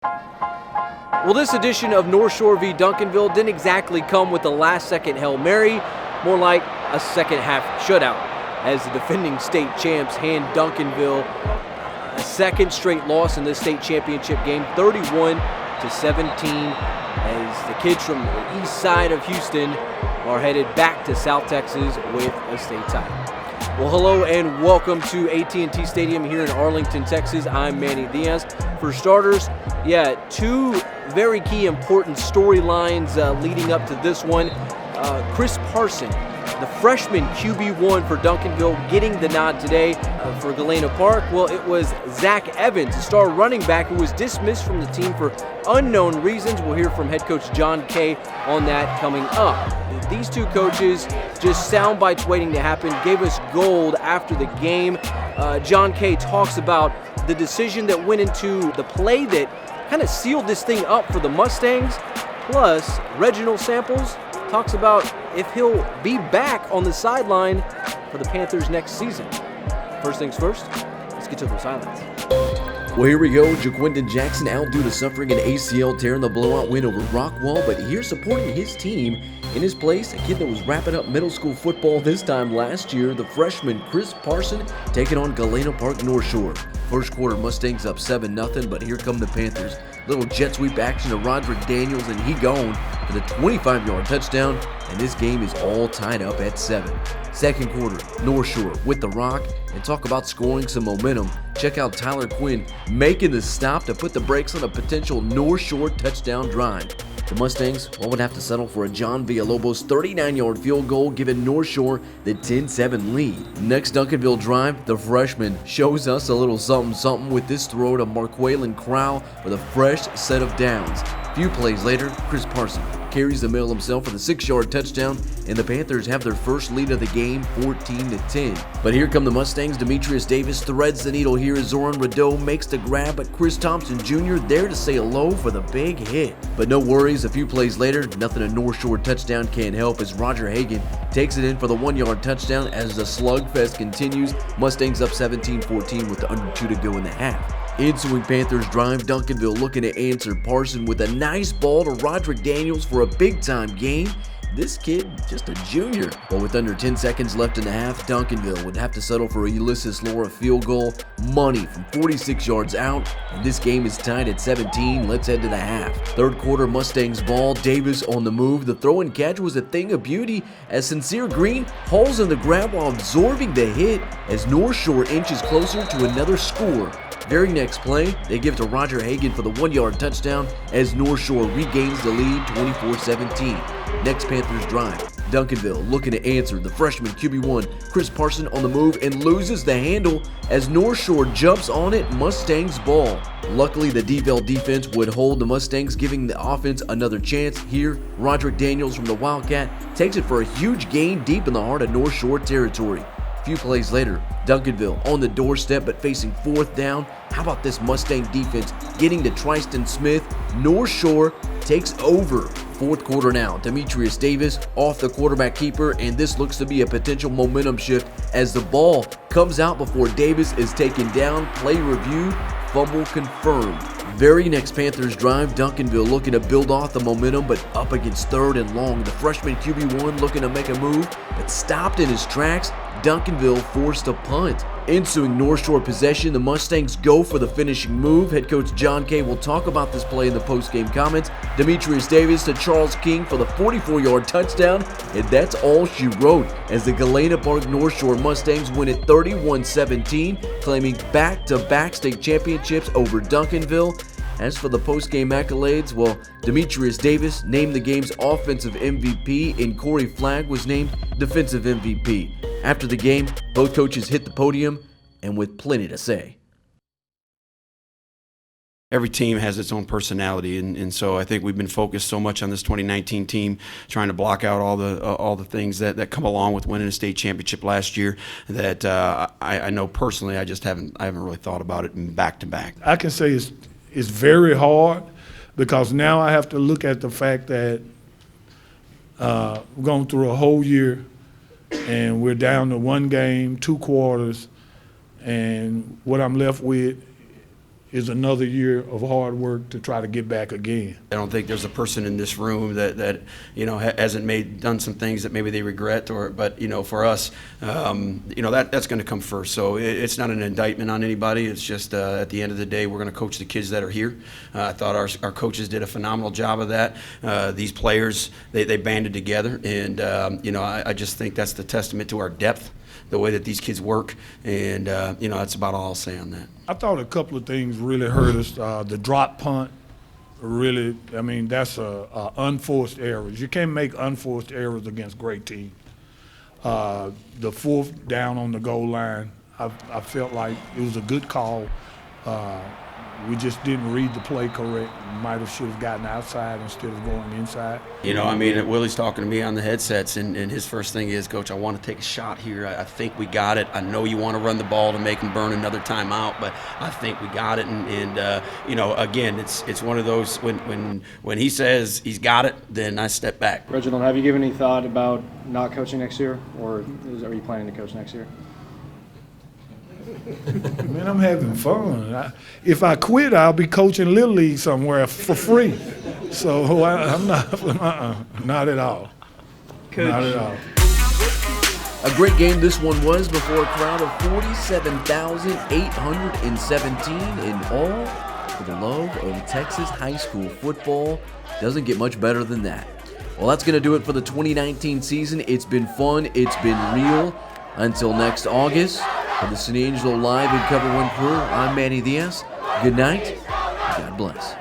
Well, this edition of North Shore v. Duncanville didn't exactly come with a last-second Hail Mary, more like a second-half shutout, as the defending state champs hand Duncanville a second straight loss in this state championship game, 31-17, as the kids from the east side of Houston are headed back to South Texas with a state title. Well, hello and welcome to AT&T Stadium here in Arlington, Texas. I'm Manny Diaz. For starters, two very key important storylines leading up to this one. Chris Parson, the freshman QB1 for Duncanville, getting the nod today for Galena Park. Well, it was Zach Evans, a star running back, who was dismissed from the team for unknown reasons. We'll hear from head coach John Kay on that coming up. These two coaches, just sound bites waiting to happen, gave us gold after the game. John Kay talks about the decision that went into the play that kind of sealed this thing up for the Mustangs. Plus, Reginald Samples talks about if he'll be back on the sideline for the Panthers next season. First things first, let's get to those highlights. Well, here we go. Jaquindon Jackson out due to suffering an ACL tear in the blowout win over Rockwall, but here supporting his team in his place, a kid that was wrapping up middle school football this time last year, the freshman Chris Parson taking on Galena Park North Shore. First quarter, Mustangs up 7-0, but here come the Panthers. Little jet sweep action to Roderick Daniels, and he gone for the 25-yard touchdown, and this game is all tied up at 7. Second quarter, North Shore with the rock, and talk about scoring some momentum. Check out Tyler Quinn making the stop to put the brakes on a potential North Shore touchdown drive. The Mustangs would have to settle for a John Villalobos 39-yard field goal, giving North Shore the 10-7 lead. Next Duncanville drive, the freshman shows us a little something with this throw to Marquaylin Crowell with a fresh set of downs. A few plays later, Chris Parson carries the mail himself for the 6-yard touchdown, and the Panthers have their first lead of the game, 14-10. But here come the Mustangs. Demetrius Davis threads the needle here as Zoran Radeau makes the grab, but Chris Thompson Jr. there to say hello for the big hit. But no worries, a few plays later, nothing a North Shore touchdown can help as Roger Hagan takes it in for the 1-yard touchdown as the slugfest continues. Mustangs up 17-14 with under 2 to go in the half. Ensuing Panthers drive, Duncanville looking to answer Parson with a nice ball to Roderick Daniels for a big-time gain. This kid, just a junior. But with under 10 seconds left in the half, Duncanville would have to settle for a Ulysses Laura field goal. Money from 46 yards out, and this game is tied at 17. Let's head to the half. Third quarter, Mustangs ball. Davis on the move. The throw and catch was a thing of beauty as Sincere Green hauls in the grab while absorbing the hit as North Shore inches closer to another score. Very next play, they give to Roger Hagan for the 1-yard touchdown as North Shore regains the lead 24-17. Next Panthers drive, Duncanville looking to answer the freshman QB1, Chris Parson on the move and loses the handle as North Shore jumps on it, Mustangs ball. Luckily, the DVL defense would hold the Mustangs, giving the offense another chance. Here, Roderick Daniels from the Wildcat takes it for a huge gain deep in the heart of North Shore territory. A few plays later, Duncanville on the doorstep but facing fourth down. How about this Mustang defense getting to Tristan Smith? North Shore takes over. Fourth quarter now, Demetrius Davis off the quarterback keeper, and this looks to be a potential momentum shift as the ball comes out before Davis is taken down. Play reviewed, fumble confirmed. Very next Panthers drive, Duncanville looking to build off the momentum, but up against third and long. The freshman QB1 looking to make a move, but stopped in his tracks. Duncanville forced a punt. Ensuing North Shore possession, the Mustangs go for the finishing move. Head coach John Kay will talk about this play in the post-game comments. Demetrius Davis to Charles King for the 44-yard touchdown, and that's all she wrote as the Galena Park North Shore Mustangs win it 31-17, claiming back-to-back state championships over Duncanville. As for the post-game accolades, well, Demetrius Davis named the game's offensive MVP, and Corey Flagg was named defensive MVP. After the game, both coaches hit the podium, and with plenty to say. Every team has its own personality, and so I think we've been focused so much on this 2019 team, trying to block out all the things that come along with winning a state championship last year. That I know personally, I haven't really thought about it in back to back. I can say it's very hard because now I have to look at the fact that we're going through a whole year and we're down to one game, 2 quarters, and what I'm left with is another year of hard work to try to get back again. I don't think there's a person in this room that hasn't done some things that maybe they regret, but for us, that's going to come first. So it's not an indictment on anybody. It's just at the end of the day, we're going to coach the kids that are here. I thought our coaches did a phenomenal job of that. These players, they banded together, and I just think that's the testament to our depth, the way that these kids work, and that's about all I'll say on that. I thought a couple of things really hurt us. The drop punt, really, that's unforced errors. You can't make unforced errors against great teams. The fourth down on the goal line, I felt like it was a good call. We just didn't read the play correct. Might have should have gotten outside instead of going inside. Willie's talking to me on the headsets, and his first thing is, Coach, I want to take a shot here. I think we got it. I know you want to run the ball to make him burn another timeout, but I think we got it. And again, it's one of those when he says he's got it, then I step back. Reginald, have you given any thought about not coaching next year, or are you planning to coach next year? Man, I'm having fun. If I quit, I'll be coaching Little League somewhere for free. So I'm not at all. Coach. Not at all. A great game this one was before a crowd of 47,817 in all for the love of Texas high school football. Doesn't get much better than that. Well, that's going to do it for the 2019 season. It's been fun. It's been real. Until next August, for the Cine Angelo Live and Cover One crew, I'm Manny Diaz. Good night. God bless.